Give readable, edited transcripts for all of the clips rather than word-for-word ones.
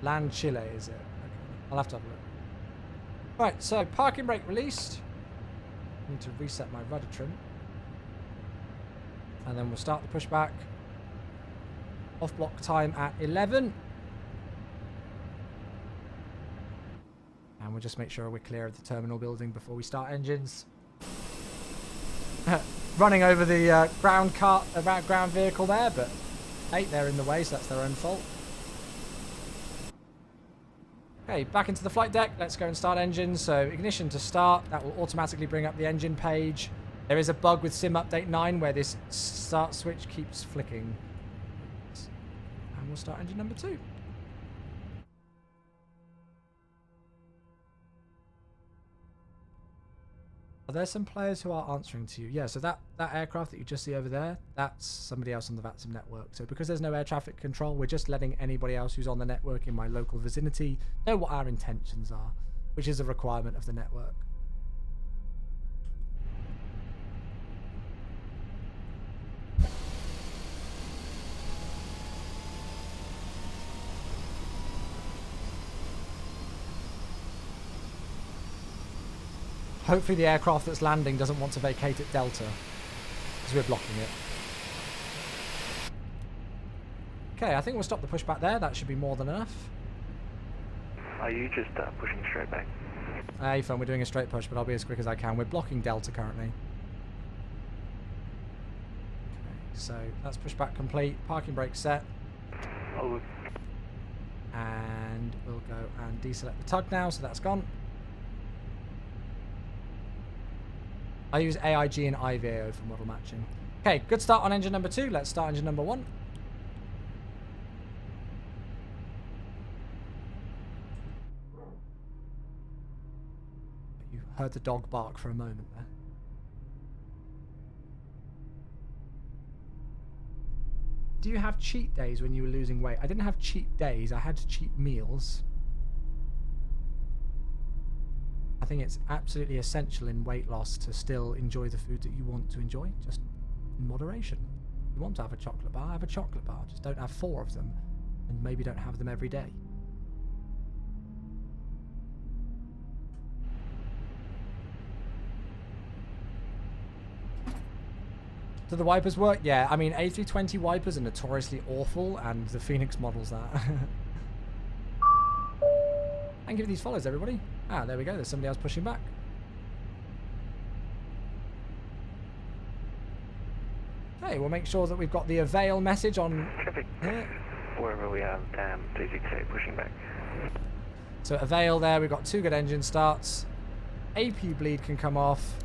Land Chile, is it? Okay. I'll have to have a look. Right, so parking brake released. I need to reset my rudder trim. And then we'll start the pushback. Off block time at 11. And we'll just make sure we're clear of the terminal building before we start engines. Running over the ground vehicle there, but hey, they're in the way, so that's their own fault. Okay, back into the flight deck. Let's go and start engines. So ignition to start. That will automatically bring up the engine page. There is a bug with Sim Update 9 where this start switch keeps flicking. And we'll start engine number 2. Are there some players who are answering to you? Yeah, so that aircraft that you just see over there, that's somebody else on the VATSIM network. So because there's no air traffic control, we're just letting anybody else who's on the network in my local vicinity know what our intentions are, which is a requirement of the network. Hopefully the aircraft that's landing doesn't want to vacate at Delta, because we're blocking it. Okay, I think we'll stop the pushback there. That should be more than enough. Are you just pushing straight back? Hey, fun, we're doing a straight push, but I'll be as quick as I can. We're blocking Delta currently. Okay, so that's pushback complete. Parking brake set. Oh. And we'll go and deselect the tug now, so that's gone. I use AIG and IVAO for model matching. Okay, good start on engine number 2. Let's start engine number 1. You heard the dog bark for a moment there. Do you have cheat days when you were losing weight? I didn't have cheat days. I had cheat meals. I think it's absolutely essential in weight loss to still enjoy the food that you want to enjoy, just in moderation. If you want to have a chocolate bar, have a chocolate bar. Just don't have 4 of them, and maybe don't have them every day. Do the wipers work? Yeah, I mean, A320 wipers are notoriously awful, and the Fenix models that. And give these follows, everybody. Ah, there we go. There's somebody else pushing back. Okay, we'll make sure that we've got the avail message on Traffic. here. Wherever we are, please say pushing back. So avail there. We've got 2 good engine starts. APU bleed can come off.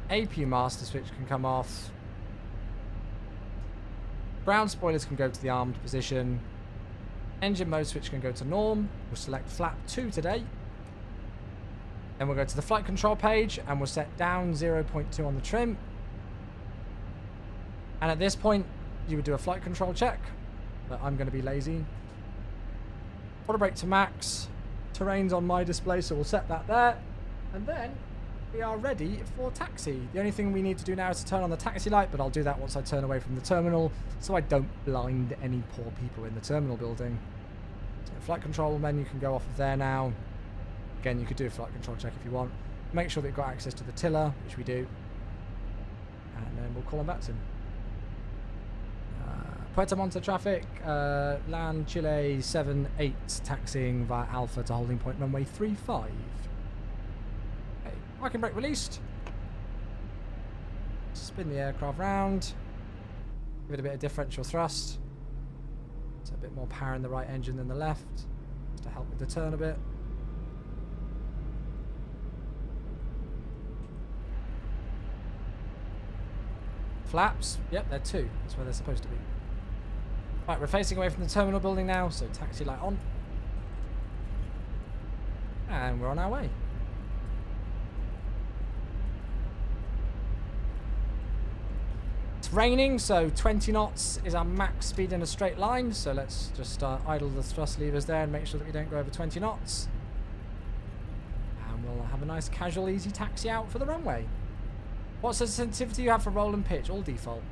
APU master switch can come off. Ground spoilers can go to the armed position. Engine mode switch can go to norm. We'll select flap 2 today. Then we'll go to the flight control page and we'll set down 0.2 on the trim. And at this point, you would do a flight control check, but I'm going to be lazy. Quarter brake to max. Terrain's on my display, so we'll set that there. And then we are ready for taxi. The only thing we need to do now is to turn on the taxi light, but I'll do that once I turn away from the terminal, so I don't blind any poor people in the terminal building. So flight control menu can go off of there now. Again, you could do a flight control check if you want. Make sure that you've got access to the tiller, which we do. And then we'll call on VATSIM. Puerto Montt traffic, land Chile 78, taxiing via Alpha to holding point runway 35. Okay, parking brake released. Spin the aircraft round. Give it a bit of differential thrust. So a bit more power in the right engine than the left, just to help with the turn a bit. Flaps, yep, they're 2. That's where they're supposed to be. Right, we're facing away from the terminal building now, so taxi light on. And we're on our way. It's raining, so 20 knots is our max speed in a straight line. So let's just idle the thrust levers there and make sure that we don't go over 20 knots. And we'll have a nice casual, easy taxi out for the runway. What's the sensitivity you have for roll and pitch? All default.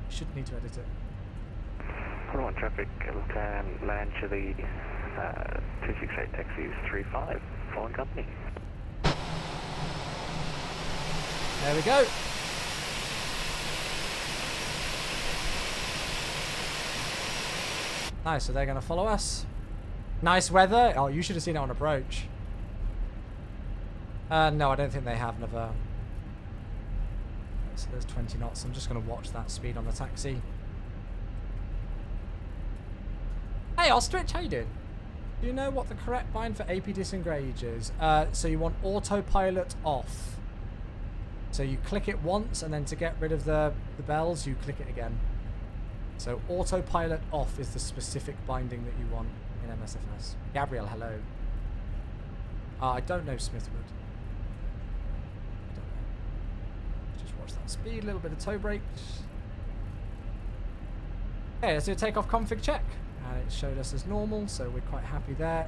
You shouldn't need to edit it. Hold on, traffic, land Chile 268 taxis 35, following company. There we go. Nice, so they're going to follow us. Nice weather. Oh, you should have seen it on approach. No, I don't think they have another. So there's 20 knots. I'm just going to watch that speed on the taxi. Hey, Ostrich, how you doing? Do you know what the correct bind for AP disengage is? So you want autopilot off. So you click it once, and then to get rid of the bells, you click it again. So autopilot off is the specific binding that you want in MSFS. Gabriel, hello. I don't know Smithwood. I don't know. Just watch that speed, a little bit of toe brakes. Okay, let's do a takeoff config check. And it showed us as normal, so we're quite happy there.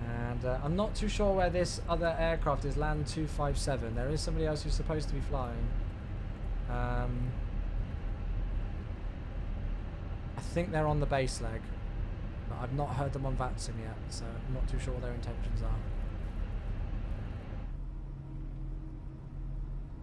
And I'm not too sure where this other aircraft is, Land 257. There is somebody else who's supposed to be flying. I think they're on the base leg, but I've not heard them on VATSIM yet, so I'm not too sure what their intentions are.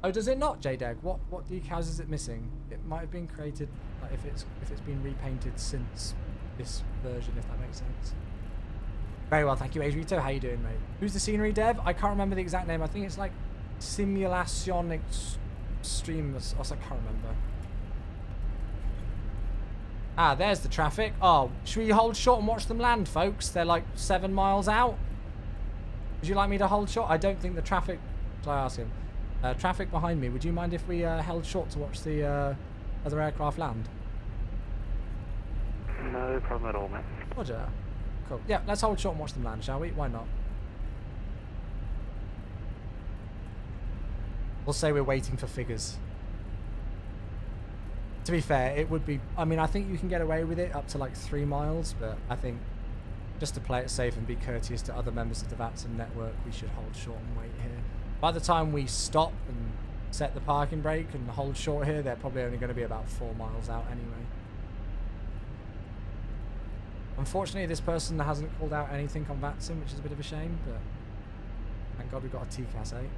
Oh, does it not, JDeg? What decals is it missing? It might have been created, like if it's been repainted since this version, if that makes sense. Very well, thank you, Adrito. How you doing, mate? Who's the scenery dev? I can't remember the exact name. I think it's like Simulation Extreme, or I can't remember. Ah, there's the traffic. Oh, should we hold short and watch them land, folks? They're like 7 miles out. Would you like me to hold short? I don't think the traffic... Shall I ask him? Traffic behind me. Would you mind if we held short to watch the other aircraft land? No problem at all, mate. Roger. Cool. Yeah, let's hold short and watch them land, shall we? Why not? We'll say we're waiting for figures. To be fair, it would be... I mean, I think you can get away with it up to like 3 miles, but I think just to play it safe and be courteous to other members of the VATSIM network, we should hold short and wait here. By the time we stop and set the parking brake and hold short here, they're probably only going to be about 4 miles out anyway. Unfortunately, this person hasn't called out anything on VATSIM, which is a bit of a shame, but thank God we got a TCAS 8.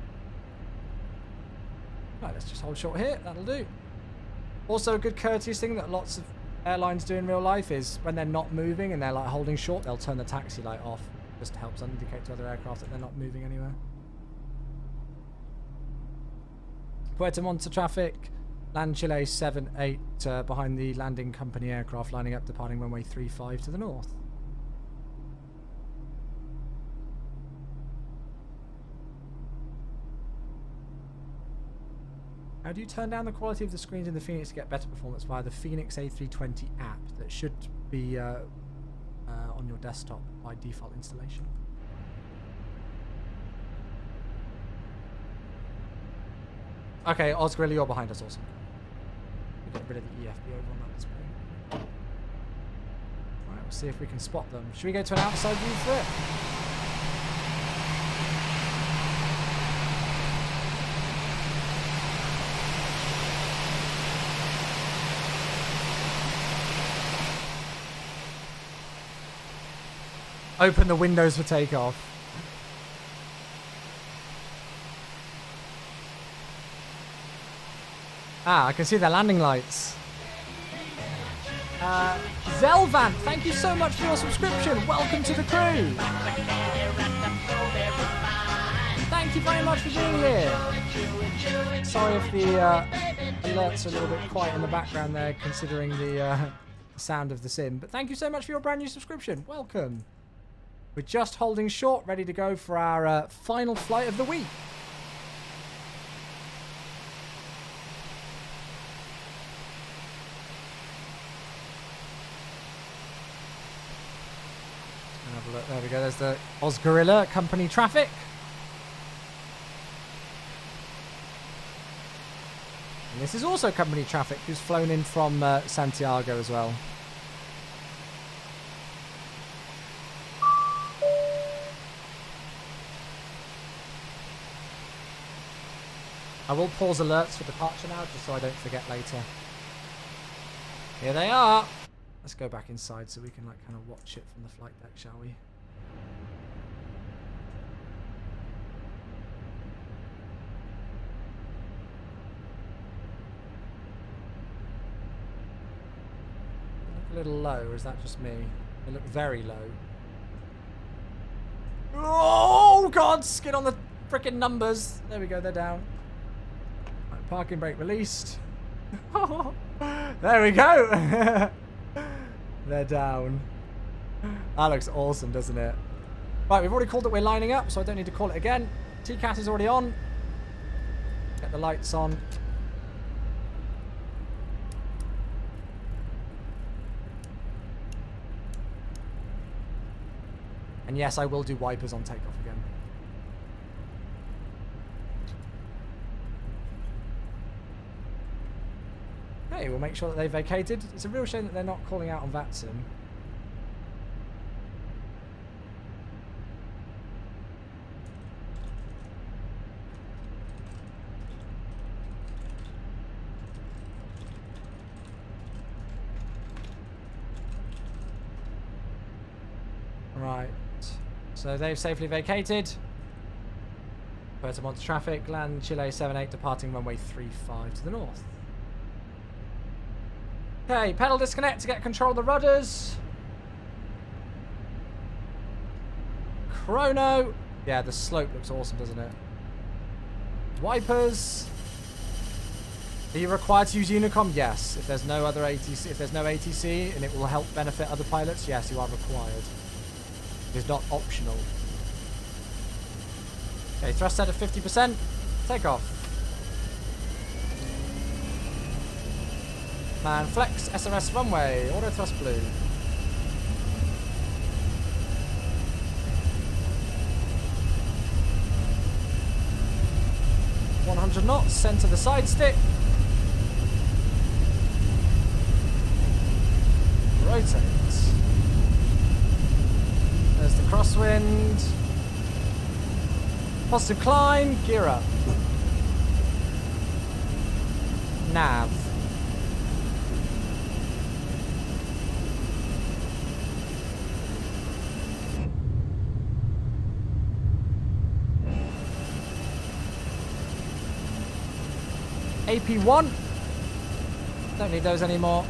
Right, let's just hold short here. That'll do. Also, a good courteous thing that lots of airlines do in real life is when they're not moving and they're like holding short, they'll turn the taxi light off. Just helps indicate to other aircraft that they're not moving anywhere. Puerto Montt traffic. Land Chile 78 behind the landing company aircraft lining up, departing runway 35 to the north. How do you turn down the quality of the screens in the Fenix to get better performance? Via the Fenix A320 app that should be on your desktop by default installation. Okay, Osgrilly, you're behind us, awesome. Get rid of the EFB over on that display. Alright, we'll see if we can spot them. Should we go to an outside view for it? Open the windows for takeoff. Ah, I can see their landing lights. Zelvant, thank you so much for your subscription. Welcome to the crew. Thank you very much for being here. Sorry if the alerts are a little bit quiet in the background there, considering the sound of the sim. But thank you so much for your brand new subscription. Welcome. We're just holding short, ready to go for our final flight of the week. Have a look. There we go. There's the Osgorilla company traffic. And this is also company traffic, who's flown in from Santiago as well. I will pause alerts for departure now, just so I don't forget later. Here they are. Let's go back inside so we can like kind of watch it from the flight deck, shall we? They look a little low, or is that just me? They look very low. Oh God! Skid on the frickin' numbers. There we go. They're down. Right, parking brake released. There we go. They're down. That looks awesome, doesn't it? Right, we've already called that we're lining up, so I don't need to call it again. TCAS is already on. Get the lights on. And yes, I will do wipers on takeoff again. Okay, we'll make sure that they vacated. It's a real shame that they're not calling out on VATSIM. Right. So they've safely vacated. Puerto Montt traffic, land Chile 78, departing runway 35 to the north. Okay, pedal disconnect to get control of the rudders. Chrono. Yeah, the slope looks awesome, doesn't it? Wipers. Are you required to use Unicom? Yes. If there's no other ATC, if there's no ATC and it will help benefit other pilots, yes, you are required. It's not optional. Okay, thrust set at 50%. Take off. Man, flex, SRS runway, auto thrust blue. $100 knots, center the side stick. Rotate. There's the crosswind. Positive climb, gear up. Nav. AP1. Don't need those anymore.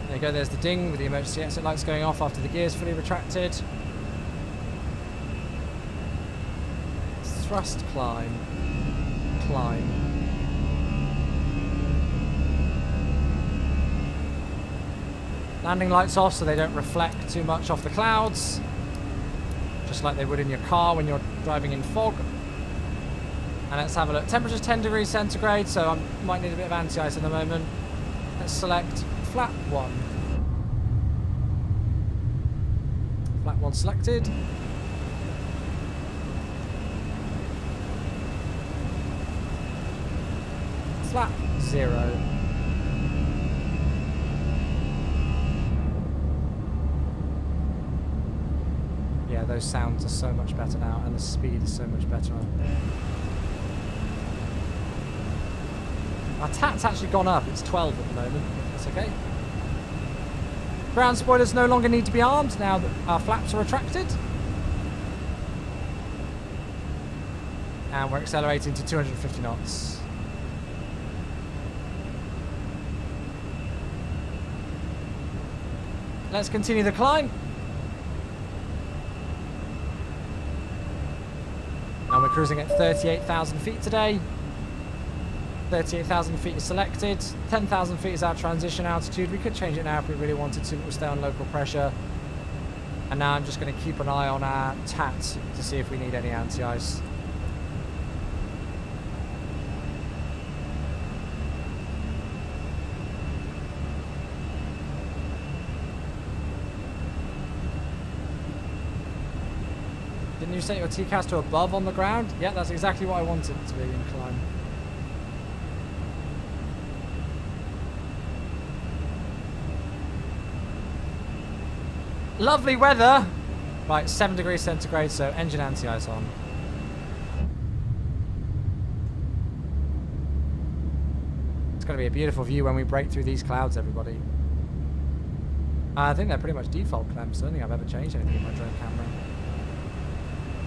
There you go, there's the ding with the emergency exit lights going off after the gear's fully retracted. Thrust climb. Climb. Landing lights off so they don't reflect too much off the clouds. Just like they would in your car when you're driving in fog. And let's have a look. Temperature's 10 degrees centigrade, so I might need a bit of anti-ice in a moment. Let's select flap 1. Flap 1 selected. Flap 0. Yeah, those sounds are so much better now, and the speed is so much better. Our TAT's actually gone up. It's 12 at the moment. That's okay. Ground spoilers no longer need to be armed now that our flaps are retracted. And we're accelerating to 250 knots. Let's continue the climb. And we're cruising at 38,000 feet today. 38,000 feet is selected. 10,000 feet is our transition altitude. We could change it now if we really wanted to, but we'll stay on local pressure. And now I'm just going to keep an eye on our TAT to see if we need any anti-ice. Didn't you set your TCAS to above on the ground? Yeah, that's exactly what I wanted it to be in climb. Lovely weather. Right, 7 degrees centigrade, so engine anti-ice on. It's going to be a beautiful view when we break through these clouds, everybody. I think they're pretty much default clamps. I don't think I've ever changed anything in my drone camera.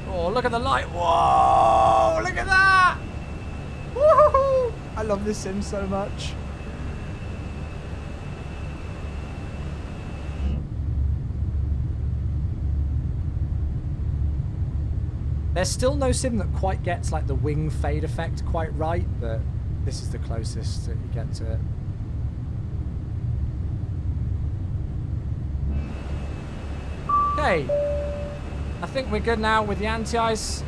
Oh, look at the light. Whoa, look at that. Woohoo! I love this sim so much. There's still no sim that quite gets like the wing fade effect quite right, but this is the closest that you get to it. Okay, I think we're good now with the anti-ice,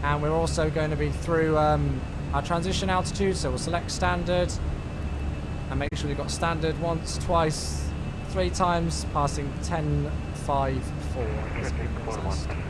and we're also going to be through our transition altitude, so we'll select standard and make sure we've got standard once, twice, 3 times, passing 10.54.